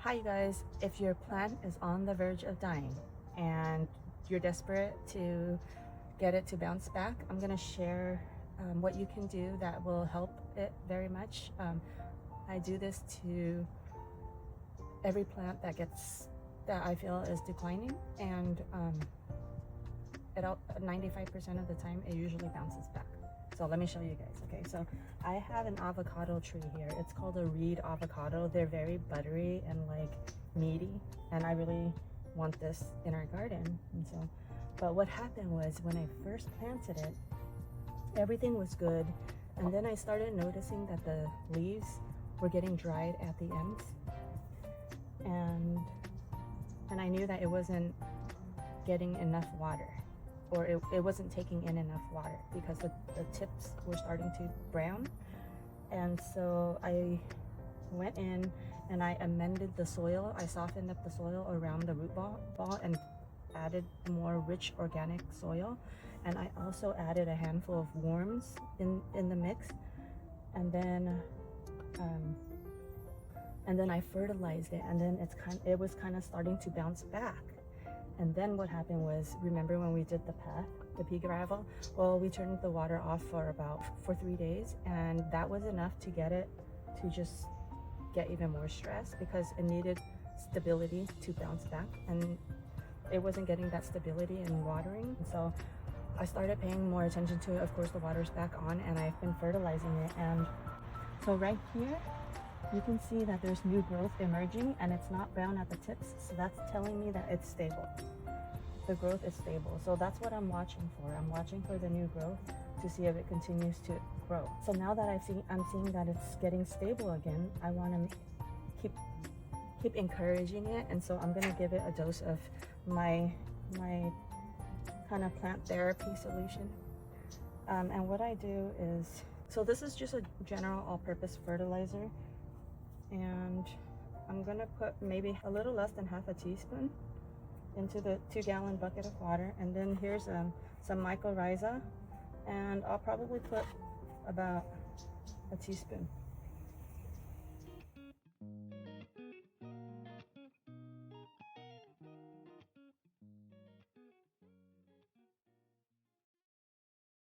Hi you guys, if your plant is on the verge of dying and you're desperate to get it to bounce back, I'm going to share what you can do that will help it very much. I do this to every plant that I feel is declining, and 95% of the time it usually bounces back. So let me show you guys. Okay, so I have an avocado tree here. It's called a reed avocado. They're very buttery and like meaty, and I really want this in our garden. And so, but what happened was when I first planted it, everything was good, and then I started noticing that the leaves were getting dried at the ends, and I knew that it wasn't getting enough water, or it wasn't taking in enough water because the tips were starting to brown. And so I went in and I amended the soil. I softened up the soil around the root ball and added more rich organic soil. And I also added a handful of worms in the mix. And then I fertilized it, and then it was kind of starting to bounce back. And then what happened was, remember when we did the path, the pea gravel? Well, we turned the water off for 3 days, and that was enough to get it to just get even more stressed because it needed stability to bounce back, and it wasn't getting that stability in watering. And so I started paying more attention to it. Of course, the water's back on, and I've been fertilizing it. And so right here, you can see that there's new growth emerging, and it's not brown at the tips, so that's telling me that it's stable. The growth is stable, so that's what I'm watching for. I'm watching for the new growth to see if it continues to grow. So now that I'm seeing that it's getting stable again, I want to keep encouraging it, and so I'm going to give it a dose of my kind of plant therapy solution. And what I do is, so this is just a general all-purpose fertilizer, and I'm gonna put maybe a little less than half a teaspoon into the 2-gallon bucket of water. And then here's some Mycorrhizae, and I'll probably put about a teaspoon.